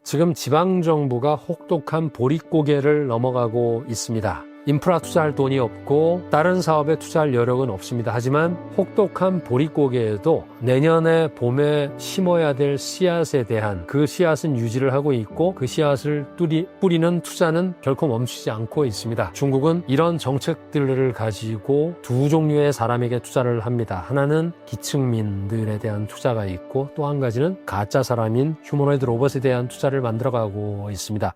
지금 지방정부가 혹독한 보릿고개를 넘어가고 있습니다. 인프라 투자할 돈이 없고 다른 사업에 투자할 여력은 없습니다. 하지만 혹독한 보릿고개에도 내년에 봄에 심어야 될 씨앗에 대한 그 씨앗은 유지를 하고 있고 그 씨앗을 뿌리는 투자는 결코 멈추지 않고 있습니다. 중국은 이런 정책들을 가지고 두 종류의 사람에게 투자를 합니다. 하나는 기층민들에 대한 투자가 있고 또 한 가지는 가짜 사람인 휴머노이드 로봇에 대한 투자를 만들어가고 있습니다.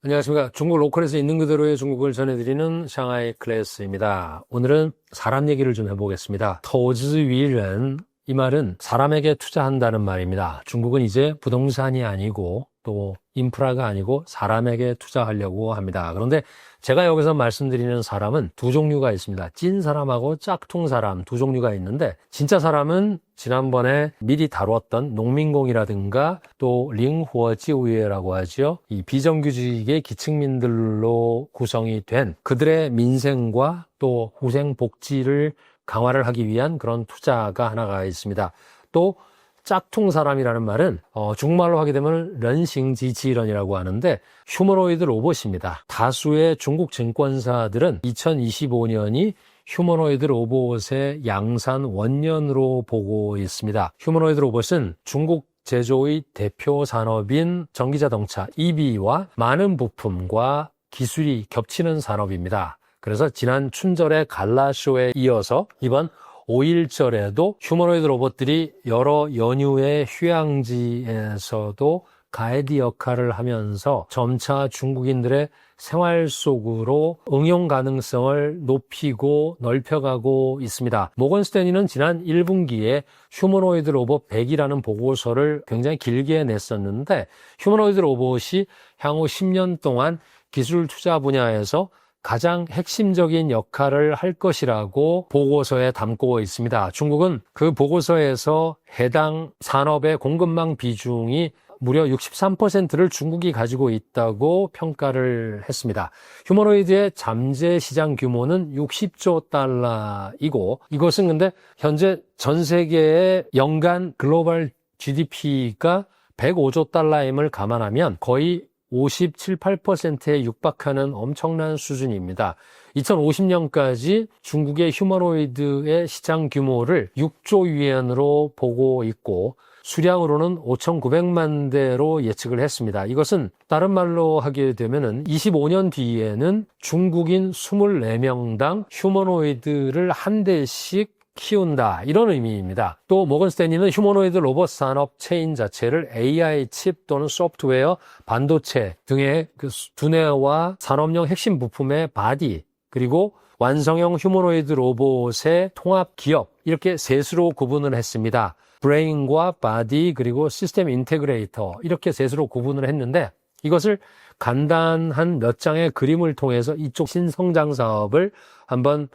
안녕하십니까. 중국 로컬에서 있는 그대로의 중국을 전해드리는 샹하이 클래스입니다. 오늘은 사람 얘기를 좀 해보겠습니다. 토지위런, 이 말은 사람에게 투자한다는 말입니다. 중국은 이제 부동산이 아니고 또 인프라가 아니고 사람에게 투자하려고 합니다. 그런데 제가 여기서 말씀드리는 사람은 두 종류가 있습니다. 찐 사람하고 짝퉁 사람 두 종류가 있는데, 진짜 사람은 지난번에 미리 다뤘던 농민공이라든가 또 링후어지우예라고 하죠. 이 비정규직의 기층민들로 구성이 된 그들의 민생과 또 후생 복지를 강화를 하기 위한 그런 투자가 하나가 있습니다. 또 짝퉁 사람이라는 말은 중국말로 하게 되면 런싱지치런이라고 하는데 휴머노이드 로봇입니다. 다수의 중국 증권사들은 2025년이 휴머노이드 로봇의 양산 원년으로 보고 있습니다. 휴머노이드 로봇은 중국 제조의 대표 산업인 전기자동차 EV와 많은 부품과 기술이 겹치는 산업입니다. 그래서 지난 춘절의 갈라쇼에 이어서 이번 5.1절에도 휴머노이드 로봇들이 여러 연휴의 휴양지에서도 가이드 역할을 하면서 점차 중국인들의 생활 속으로 응용 가능성을 높이고 넓혀가고 있습니다. 모건 스탠리는 지난 1분기에 휴머노이드 로봇 100이라는 보고서를 굉장히 길게 냈었는데, 휴머노이드 로봇이 향후 10년 동안 기술 투자 분야에서 가장 핵심적인 역할을 할 것이라고 보고서에 담고 있습니다. 중국은 그 보고서에서 해당 산업의 공급망 비중이 무려 63%를 중국이 가지고 있다고 평가를 했습니다. 휴머노이드의 잠재 시장 규모는 60조 달러이고, 이것은 근데 현재 전 세계의 연간 글로벌 GDP가 105조 달러임을 감안하면 거의 57, 8%에 육박하는 엄청난 수준입니다. 2050년까지 중국의 휴머노이드의 시장 규모를 6조 위안으로 보고 있고 수량으로는 5,900만 대로 예측을 했습니다. 이것은 다른 말로 하게 되면은 25년 뒤에는 중국인 24명당 휴머노이드를 한 대씩 키운다, 이런 의미입니다. 또 모건 스탠리는 휴머노이드 로봇 산업 체인 자체를 AI 칩 또는 소프트웨어, 반도체 등의 그 두뇌와 산업용 핵심 부품의 바디, 그리고 완성형 휴머노이드 로봇의 통합 기업, 이렇게 셋으로 구분을 했습니다. 브레인과 바디 그리고 시스템 인테그레이터, 이렇게 셋으로 구분을 했는데, 이것을 간단한 몇 장의 그림을 통해서 이쪽 신성장 사업을 한번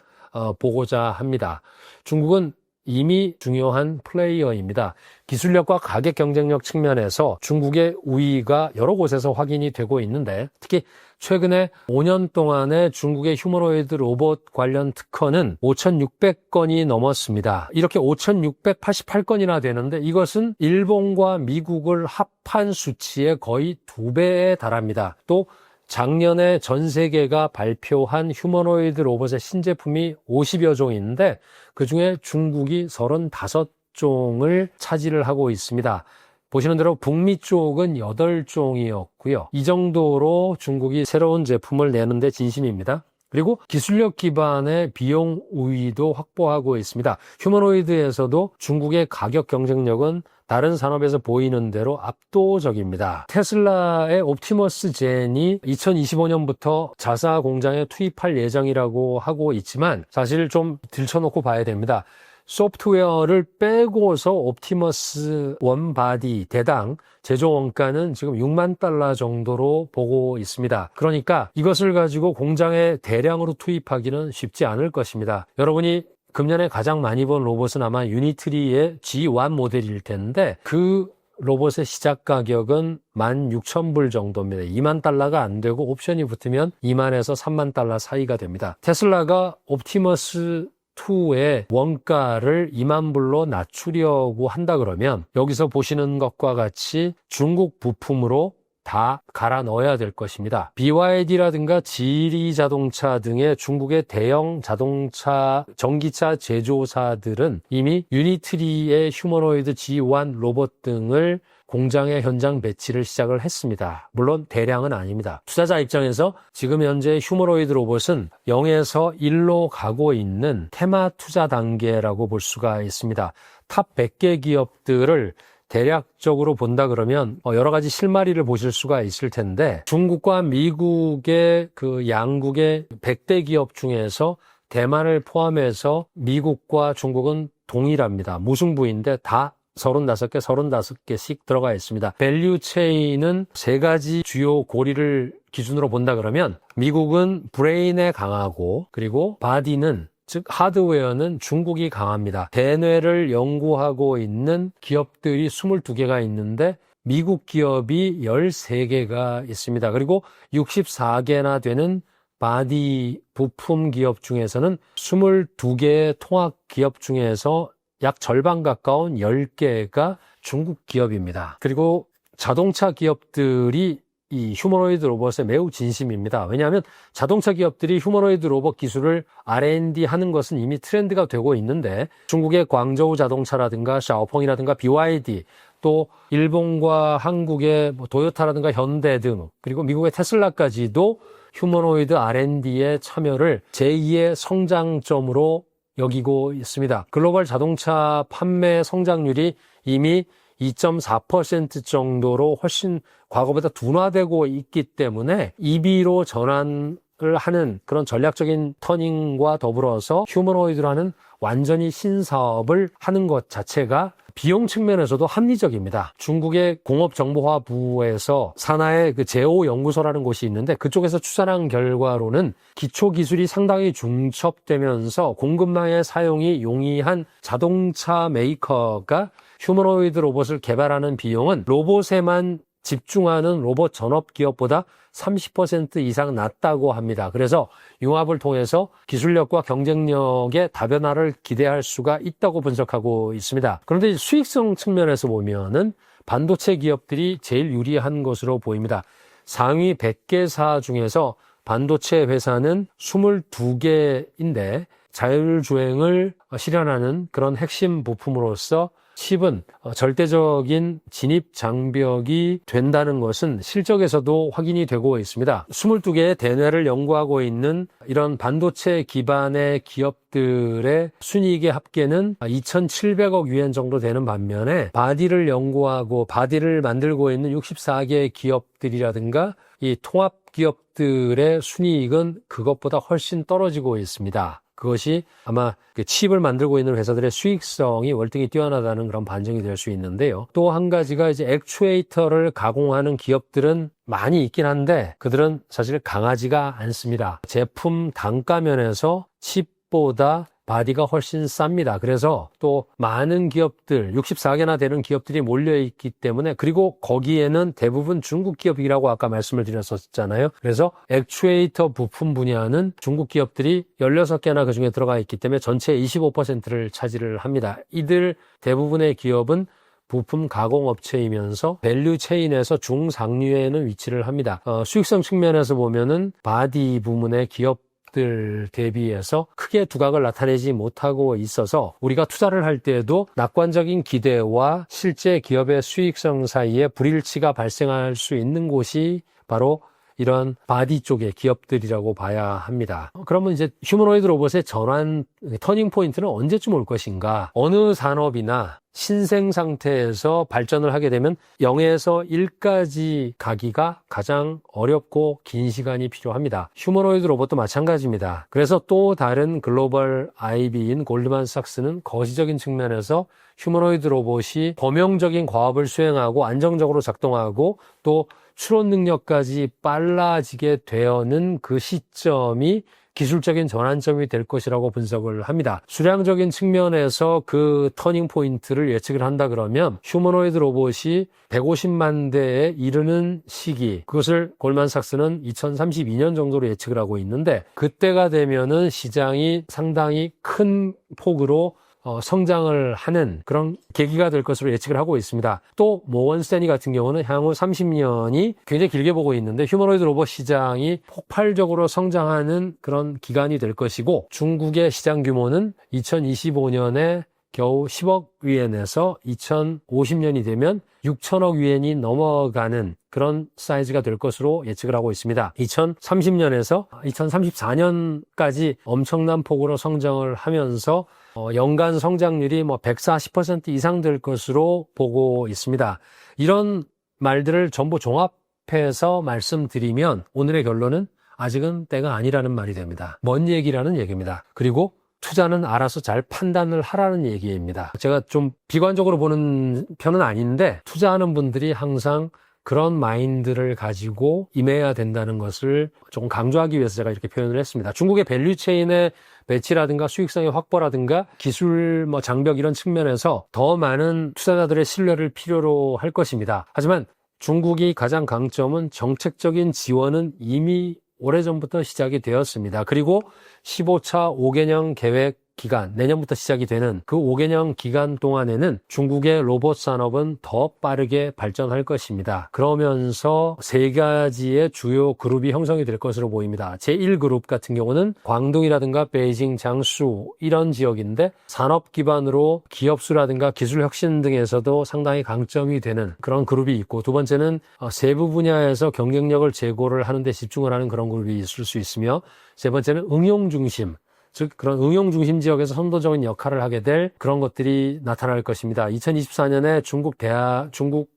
보고자 합니다. 중국은 이미 중요한 플레이어입니다. 기술력과 가격 경쟁력 측면에서 중국의 우위가 여러 곳에서 확인이 되고 있는데, 특히 최근에 5년 동안의 중국의 휴머노이드 로봇 관련 특허는 5,600건이 넘었습니다. 이렇게 5,688건이나 되는데, 이것은 일본과 미국을 합한 수치의 거의 2배에 달합니다. 또 작년에 전 세계가 발표한 휴머노이드 로봇의 신제품이 50여 종인데 그중에 중국이 35종을 차지를 하고 있습니다. 보시는 대로 북미 쪽은 8종이었고요. 이 정도로 중국이 새로운 제품을 내는데 진심입니다. 그리고 기술력 기반의 비용 우위도 확보하고 있습니다. 휴머노이드에서도 중국의 가격 경쟁력은 다른 산업에서 보이는 대로 압도적입니다. 테슬라의 옵티머스 젠이 2025년부터 자사 공장에 투입할 예정이라고 하고 있지만 사실 좀 들춰놓고 봐야 됩니다. 소프트웨어를 빼고서 옵티머스 원바디 대당 제조 원가는 지금 6만 달러 정도로 보고 있습니다. 그러니까 이것을 가지고 공장에 대량으로 투입하기는 쉽지 않을 것입니다. 여러분이 금년에 가장 많이 본 로봇은 아마 유니트리의 G1 모델일 텐데 그 로봇의 시작 가격은 16,000불 정도입니다. 2만 달러가 안 되고 옵션이 붙으면 2만에서 3만 달러 사이가 됩니다. 테슬라가 옵티머스 2의 원가를 2만 불로 낮추려고 한다 그러면 여기서 보시는 것과 같이 중국 부품으로 다 갈아 넣어야 될 것입니다. BYD라든가 지리 자동차 등의 중국의 대형 자동차, 전기차 제조사들은 이미 유니트리의 휴머노이드 G1 로봇 등을 공장에 현장 배치를 시작을 했습니다. 물론 대량은 아닙니다. 투자자 입장에서 지금 현재 휴머노이드 로봇은 0에서 1로 가고 있는 테마 투자 단계라고 볼 수가 있습니다. 탑 100개 기업들을 대략적으로 본다 그러면 여러 가지 실마리를 보실 수가 있을 텐데 중국과 미국의 그 양국의 100대 기업 중에서 대만을 포함해서 미국과 중국은 동일합니다. 무승부인데 다 35개, 35개씩 들어가 있습니다. 밸류 체인은 세 가지 주요 고리를 기준으로 본다 그러면 미국은 브레인에 강하고 그리고 바디는 즉 하드웨어는 중국이 강합니다. 대뇌를 연구하고 있는 기업들이 22개가 있는데 미국 기업이 13개가 있습니다. 그리고 64개나 되는 바디 부품 기업 중에서는 22개의 통합 기업 중에서 약 절반 가까운 10개가 중국 기업입니다. 그리고 자동차 기업들이 이 휴머노이드 로봇에 매우 진심입니다. 왜냐하면 자동차 기업들이 휴머노이드 로봇 기술을 R&D 하는 것은 이미 트렌드가 되고 있는데 중국의 광저우 자동차라든가 샤오펑이라든가 BYD 또 일본과 한국의 도요타라든가 현대 등 그리고 미국의 테슬라까지도 휴머노이드 R&D에 참여를 제2의 성장점으로 여기고 있습니다. 글로벌 자동차 판매 성장률이 이미 2.4% 정도로 훨씬 과거보다 둔화되고 있기 때문에 EV로 전환을 하는 그런 전략적인 터닝과 더불어서 휴머노이드라는 완전히 신사업을 하는 것 자체가 비용 측면에서도 합리적입니다. 중국의 공업정보화부에서 산하의 그 제오연구소라는 곳이 있는데 그쪽에서 추산한 결과로는 기초기술이 상당히 중첩되면서 공급망의 사용이 용이한 자동차 메이커가 휴머노이드 로봇을 개발하는 비용은 로봇에만 집중하는 로봇 전업 기업보다 30% 이상 낮다고 합니다. 그래서 융합을 통해서 기술력과 경쟁력의 다변화를 기대할 수가 있다고 분석하고 있습니다. 그런데 수익성 측면에서 보면은 반도체 기업들이 제일 유리한 것으로 보입니다. 상위 100개사 중에서 반도체 회사는 22개인데 자율주행을 실현하는 그런 핵심 부품으로서 칩은 절대적인 진입 장벽이 된다는 것은 실적에서도 확인이 되고 있습니다. 22개의 대뇌를 연구하고 있는 이런 반도체 기반의 기업들의 순이익의 합계는 2,700억 위안 정도 되는 반면에 바디를 연구하고 바디를 만들고 있는 64개의 기업들이라든가 이 통합 기업들의 순이익은 그것보다 훨씬 떨어지고 있습니다. 그것이 아마 그 칩을 만들고 있는 회사들의 수익성이 월등히 뛰어나다는 그런 반증이 될 수 있는데요. 또 한 가지가 이제 액추에이터를 가공하는 기업들은 많이 있긴 한데 그들은 사실 강하지가 않습니다. 제품 단가 면에서 칩보다 바디가 훨씬 쌉니다. 그래서 또 많은 기업들, 64개나 되는 기업들이 몰려있기 때문에 그리고 거기에는 대부분 중국 기업이라고 아까 말씀을 드렸었잖아요. 그래서 액추에이터 부품 분야는 중국 기업들이 16개나 그중에 들어가 있기 때문에 전체의 25%를 차지를 합니다. 이들 대부분의 기업은 부품 가공업체이면서 밸류 체인에서 중상류에는 위치를 합니다. 수익성 측면에서 보면은 바디 부문의 기업 들 대비해서 크게 두각을 나타내지 못하고 있어서 우리가 투자를 할 때에도 낙관적인 기대와 실제 기업의 수익성 사이에 불일치가 발생할 수 있는 곳이 바로 이런 바디 쪽의 기업들이라고 봐야 합니다. 그러면 이제 휴머노이드 로봇의 전환 터닝 포인트는 언제쯤 올 것인가? 어느 산업이나 신생 상태에서 발전을 하게 되면 0에서 1까지 가기가 가장 어렵고 긴 시간이 필요합니다. 휴머노이드 로봇도 마찬가지입니다. 그래서 또 다른 글로벌 IB인 골드만삭스는 거시적인 측면에서 휴머노이드 로봇이 범용적인 과업을 수행하고 안정적으로 작동하고 또 추론 능력까지 빨라지게 되어는 그 시점이 기술적인 전환점이 될 것이라고 분석을 합니다. 수량적인 측면에서 그 터닝 포인트를 예측을 한다 그러면 휴머노이드 로봇이 150만 대에 이르는 시기, 그것을 골만삭스는 2032년 정도로 예측을 하고 있는데, 그때가 되면은 시장이 상당히 큰 폭으로 성장을 하는 그런 계기가 될 것으로 예측을 하고 있습니다. 또 모건 스탠리 같은 경우는 향후 30년이 굉장히 길게 보고 있는데 휴머노이드 로봇 시장이 폭발적으로 성장하는 그런 기간이 될 것이고, 중국의 시장 규모는 2025년에 겨우 10억 위엔에서 2050년이 되면 6천억 위엔이 넘어가는 그런 사이즈가 될 것으로 예측을 하고 있습니다. 2030년에서 2034년까지 엄청난 폭으로 성장을 하면서 연간 성장률이 140% 이상 될 것으로 보고 있습니다. 이런 말들을 전부 종합해서 말씀드리면 오늘의 결론은 아직은 때가 아니라는 말이 됩니다. 먼 얘기라는 얘기입니다. 그리고 투자는 알아서 잘 판단을 하라는 얘기입니다. 제가 좀 비관적으로 보는 편은 아닌데, 투자하는 분들이 항상 그런 마인드를 가지고 임해야 된다는 것을 조금 강조하기 위해서 제가 이렇게 표현을 했습니다. 중국의 밸류체인의 배치라든가 수익성의 확보라든가 기술 장벽 이런 측면에서 더 많은 투자자들의 신뢰를 필요로 할 것입니다. 하지만 중국이 가장 강점은 정책적인 지원은 이미 오래전부터 시작이 되었습니다. 그리고 15차 5개년 계획 기간, 내년부터 시작이 되는 그 5개년 기간 동안에는 중국의 로봇 산업은 더 빠르게 발전할 것입니다. 그러면서 세 가지의 주요 그룹이 형성이 될 것으로 보입니다. 제1그룹 같은 경우는 광둥이라든가 베이징, 장수 이런 지역인데, 산업 기반으로 기업 수라든가 기술 혁신 등에서도 상당히 강점이 되는 그런 그룹이 있고, 두 번째는 세부 분야에서 경쟁력을 제고를 하는 데 집중을 하는 그런 그룹이 있을 수 있으며, 세 번째는 응용 중심, 즉 그런 응용 중심 지역에서 선도적인 역할을 하게 될 그런 것들이 나타날 것입니다. 2024년에 중국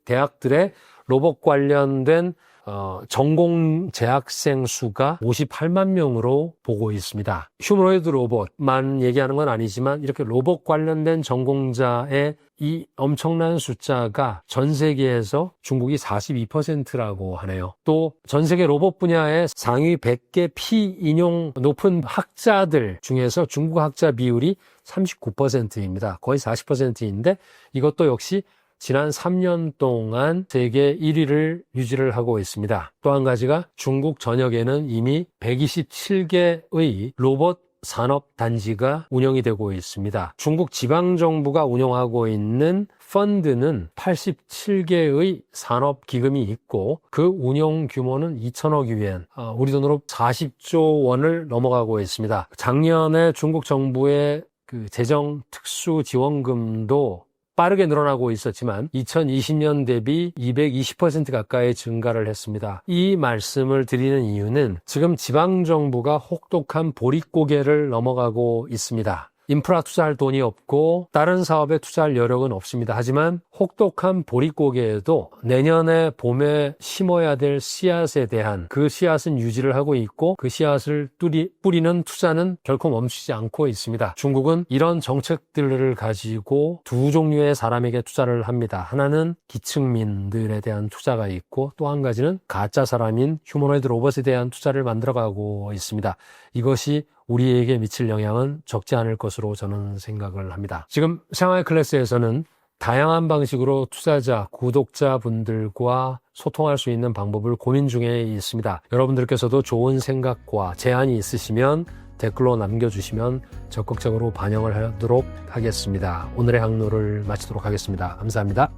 대학들의 로봇 관련된 전공 재학생 수가 58만 명으로 보고 있습니다. 휴머노이드 로봇만 얘기하는 건 아니지만 이렇게 로봇 관련된 전공자의 이 엄청난 숫자가 전 세계에서 중국이 42%라고 하네요. 또 전 세계 로봇 분야의 상위 100개 피인용 높은 학자들 중에서 중국 학자 비율이 39%입니다. 거의 40%인데 이것도 역시 지난 3년 동안 세계 1위를 유지를 하고 있습니다. 또 한 가지가 중국 전역에는 이미 127개의 로봇 산업단지가 운영이 되고 있습니다. 중국 지방정부가 운영하고 있는 펀드는 87개의 산업기금이 있고, 그 운용 규모는 2천억 위엔, 우리 돈으로 40조 원을 넘어가고 있습니다. 작년에 중국 정부의 그 재정 특수 지원금도 빠르게 늘어나고 있었지만 2020년 대비 220% 가까이 증가를 했습니다. 이 말씀을 드리는 이유는 지금 지방정부가 혹독한 보릿고개를 넘어가고 있습니다. 인프라 투자할 돈이 없고 다른 사업에 투자할 여력은 없습니다. 하지만 혹독한 보릿고개에도 내년에 봄에 심어야 될 씨앗에 대한 그 씨앗은 유지를 하고 있고, 그 씨앗을 뿌리는 투자는 결코 멈추지 않고 있습니다. 중국은 이런 정책들을 가지고 두 종류의 사람에게 투자를 합니다. 하나는 기층민들에 대한 투자가 있고, 또 한 가지는 가짜 사람인 휴머노이드 로봇에 대한 투자를 만들어가고 있습니다. 이것이 우리에게 미칠 영향은 적지 않을 것으로 저는 생각을 합니다. 지금 샹하이 클래스에서는 다양한 방식으로 투자자, 구독자분들과 소통할 수 있는 방법을 고민 중에 있습니다. 여러분들께서도 좋은 생각과 제안이 있으시면 댓글로 남겨주시면 적극적으로 반영을 하도록 하겠습니다. 오늘의 항로를 마치도록 하겠습니다. 감사합니다.